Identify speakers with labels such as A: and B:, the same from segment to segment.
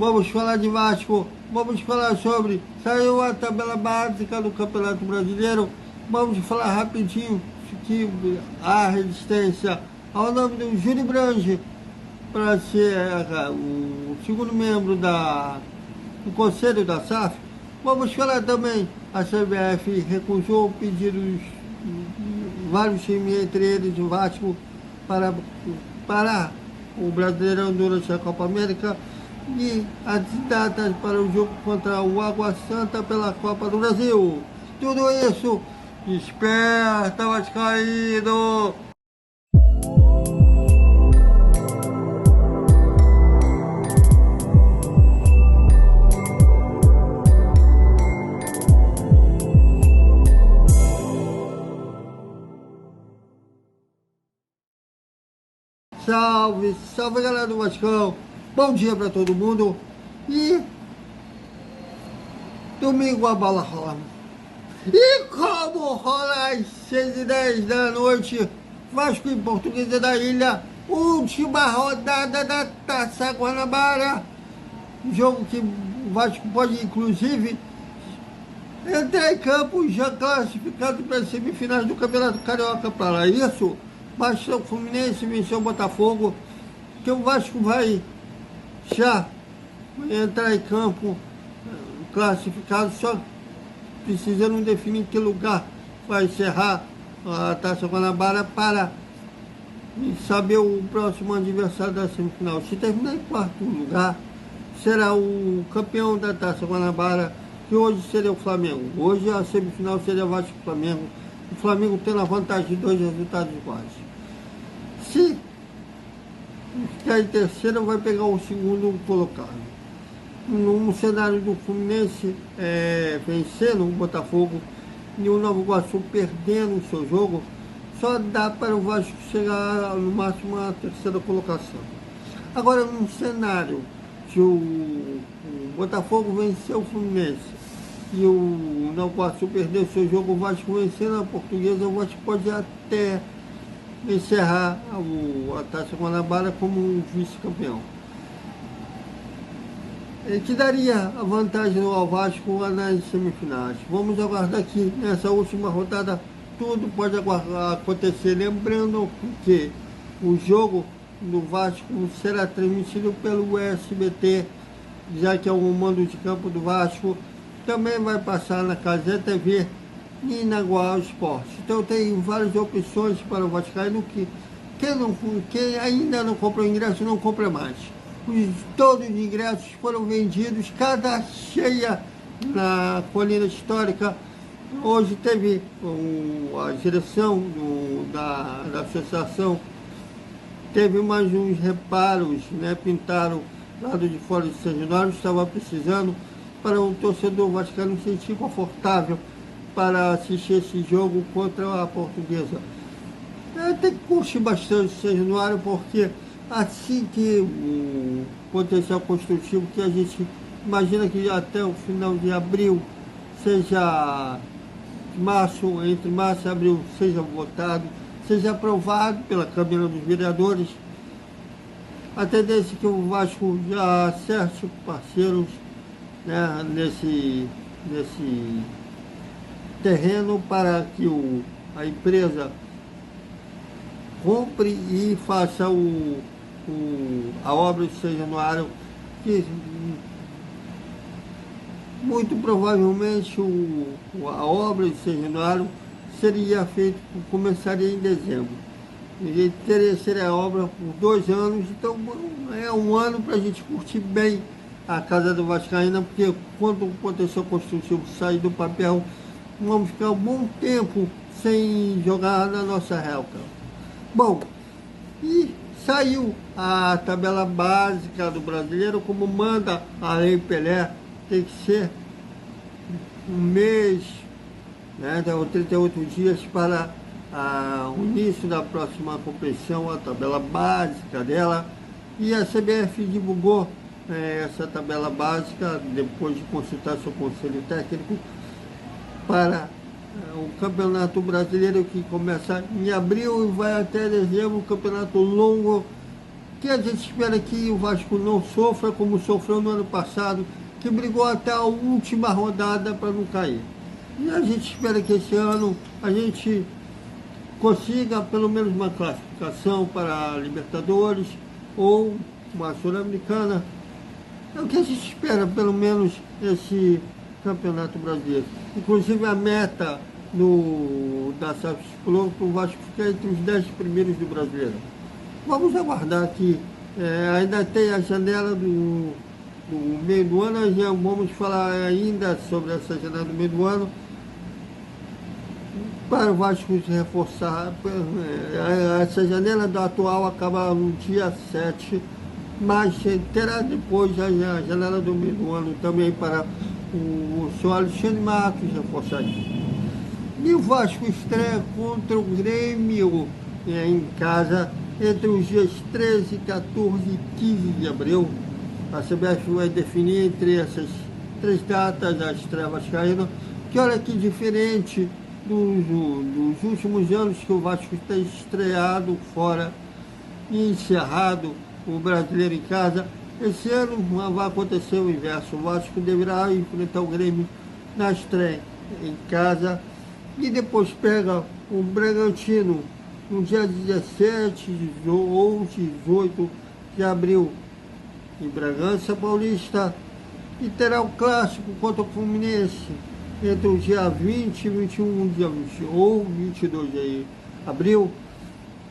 A: Vamos falar de Vasco, vamos falar sobre... Saiu a tabela básica do Campeonato Brasileiro. Vamos falar rapidinho que a resistência ao nome do Júlio Brange para ser o segundo membro do Conselho da SAF. Vamos falar também, a CBF recusou pedidos de vários times, entre eles o Vasco, para parar o Brasileirão durante a Copa América e as datas para o jogo contra o Água Santa pela Copa do Brasil. Tudo isso, desperta, Vascaíno! Salve, salve galera do Vascão! Bom dia para todo mundo! E domingo a bola rola. E como rola às 6h10 da noite, Vasco e Portuguesa da Ilha, última rodada da Taça Guanabara. Jogo que o Vasco pode inclusive entrar em campo já classificado para as semifinais do Campeonato Carioca. Para isso, basta o Fluminense vencer o Botafogo, que o Vasco vai já entrar em campo classificado, só precisando definir que lugar vai encerrar a Taça Guanabara para saber o próximo adversário da semifinal. Se terminar em quarto lugar, será o campeão da Taça Guanabara, que hoje seria o Flamengo. Hoje a semifinal seria Vasco e Flamengo, o Flamengo tendo a vantagem de 2 resultados iguais. Se ficar em terceiro, vai pegar o segundo colocado. No cenário do Fluminense vencendo o Botafogo e o Nova Iguaçu perdendo o seu jogo, só dá para o Vasco chegar no máximo à terceira colocação. Agora, no cenário que o Botafogo venceu o Fluminense e o Nova Iguaçu perdeu o seu jogo, o Vasco vencendo a Portuguesa, o Vasco pode até encerrar a Taça Guanabara como um vice-campeão. Que daria a vantagem ao Vasco nas semifinais. Vamos aguardar aqui nessa última rodada, tudo pode acontecer. Lembrando que o jogo do Vasco será transmitido pelo SBT, já que é o mando de campo do Vasco. Também vai passar na Cazé TV e na Guau Esporte. Então tem várias opções para o Vascaíno que quem ainda não comprou ingresso, não compra mais. Todos os ingressos foram vendidos, cada cheia na Colina Histórica. Hoje teve a direção da associação, teve mais uns reparos, pintaram lado de fora de São Januário, estava precisando para o torcedor vascaíno se sentir confortável para assistir esse jogo contra a Portuguesa. Tem que curtir bastante São Januário, porque assim que o potencial construtivo que a gente imagina que até o final de abril, seja entre março e abril, seja votado, seja aprovado pela Câmara dos Vereadores, a tendência é que o Vasco já acerte parceiros nesse terreno para que a empresa compre e faça a obra de São Januário, que muito provavelmente a obra de São Januário começaria em dezembro. E seria a obra por 2 anos, então é um ano para a gente curtir bem a Casa do Vascaína, porque quando o potencial construtivo sair do papel, vamos ficar um bom tempo sem jogar na nossa relca. Bom, e saiu a tabela básica do brasileiro, como manda a Lei Pelé, tem que ser um mês, então 38 dias para o início da próxima competição, a tabela básica dela, e a CBF divulgou essa tabela básica depois de consultar seu conselho técnico para o Campeonato Brasileiro, que começa em abril e vai até dezembro, um campeonato longo que a gente espera que o Vasco não sofra como sofreu no ano passado, que brigou até a última rodada para não cair. E a gente espera que esse ano a gente consiga pelo menos uma classificação para a Libertadores ou uma Sul-Americana. É o que a gente espera, pelo menos, esse Campeonato Brasileiro. Inclusive a meta da SAF Pro para o Vasco ficar entre os 10 primeiros do Brasileiro. Vamos aguardar que ainda tem a janela do meio do ano, nós já vamos falar ainda sobre essa janela do meio do ano, para o Vasco se reforçar. Essa janela da atual acaba no dia 7, mas terá depois a janela do meio do ano também para o senhor Alexandre Matos reforçar isso. E o Vasco estreia contra o Grêmio em casa entre os dias 13, 14 e 15 de abril. A CBF vai definir entre essas 3 datas a estreia vascaína, que olha que diferente dos últimos anos que o Vasco tem estreado fora e encerrado o Brasileiro em casa. Esse ano vai acontecer o inverso. O Vasco deverá enfrentar o Grêmio na estreia em casa e depois pega o Bragantino no dia 17 ou 18 de abril em Bragança Paulista, e terá o clássico contra o Fluminense entre o dia 20 e 21 dia 20, ou 22 de abril,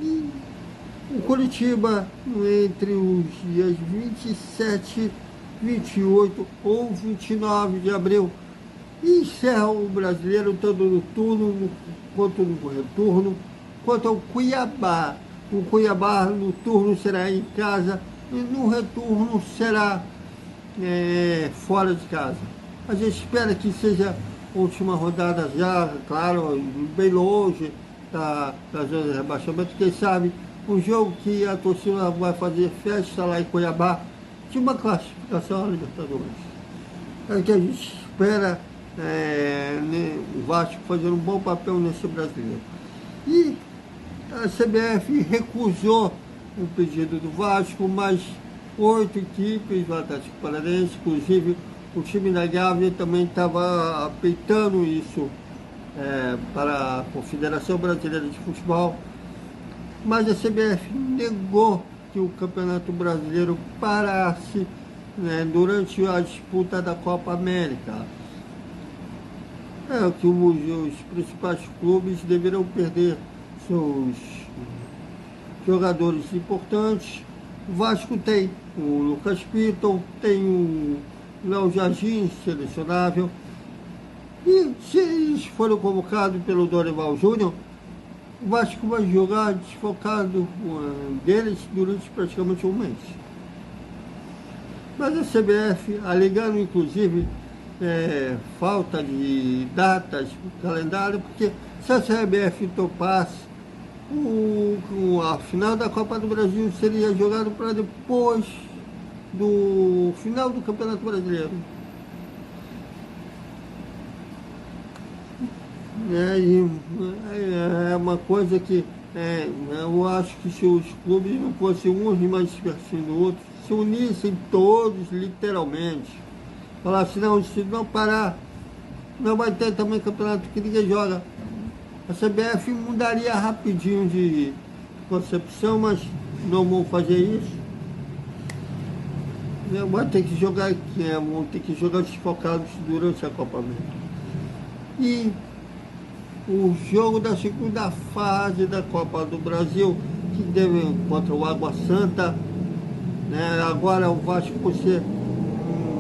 A: e o Curitiba entre os dias 27, 28 ou 29 de abril. E encerra o Brasileiro tanto no turno quanto no retorno, quanto ao Cuiabá. O Cuiabá no turno será em casa e no retorno será fora de casa. A gente espera que seja a última rodada já, claro, bem longe da zona de rebaixamento. Quem sabe um jogo que a torcida vai fazer festa lá em Cuiabá de uma classificação à Libertadores. É o que a gente espera, o Vasco fazendo um bom papel nesse Brasileiro. E a CBF recusou o pedido do Vasco, mas 8 equipes do Atlético Paranaense, inclusive o time da Gávea, também estava peitando isso para a Confederação Brasileira de Futebol, mas a CBF negou que o Campeonato Brasileiro parasse durante a disputa da Copa América. Que os principais clubes deverão perder seus jogadores importantes. O Vasco tem o Lucas Piton, tem o Léo Jardim, selecionável. E se eles forem convocados pelo Dorival Júnior, o Vasco vai jogar desfocado deles durante praticamente um mês. Mas a CBF, alegando inclusive falta de datas no calendário, porque se a CBF topasse, a final da Copa do Brasil seria jogado para depois do final do Campeonato Brasileiro. É uma coisa que eu acho que se os clubes não fossem uns mais dispersos do outro, se unissem todos literalmente, falassem, não, se não parar, não vai ter também campeonato que ninguém joga. A CBF mudaria rapidinho de concepção, mas não vão fazer isso. Vai ter que jogar, vão ter que jogar desfocados durante a Copa América. E o jogo da segunda fase da Copa do Brasil, que deve contra o Água Santa, agora o Vasco, por ser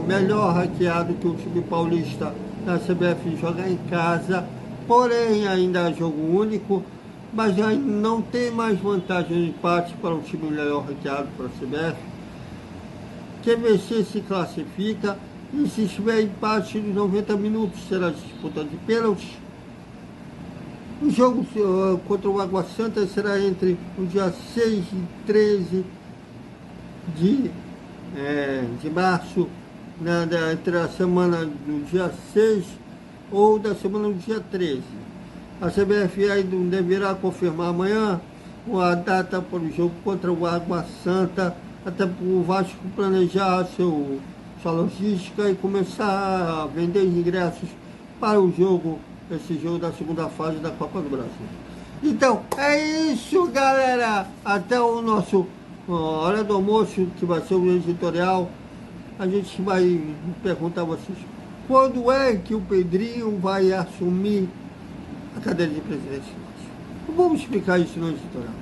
A: melhor ranqueado que o time paulista, da CBF jogar em casa, porém ainda é jogo único, mas já não tem mais vantagem de empate para o time melhor ranqueado para a CBF. Quem vencer se classifica, e se tiver empate de 90 minutos será disputa de pênaltis. O jogo contra o Água Santa será entre o dia 6 e 13 de março, entre a semana do dia 6 ou da semana do dia 13. A CBF ainda deverá confirmar amanhã uma data para o jogo contra o Água Santa, até para o Vasco planejar sua logística e começar a vender ingressos para o jogo, esse jogo da segunda fase da Copa do Brasil. Então, é isso, galera. Até o nosso Hora do Almoço, que vai ser o editorial. A gente vai perguntar a vocês quando é que o Pedrinho vai assumir a cadeira de presidente. Vamos explicar isso no editorial.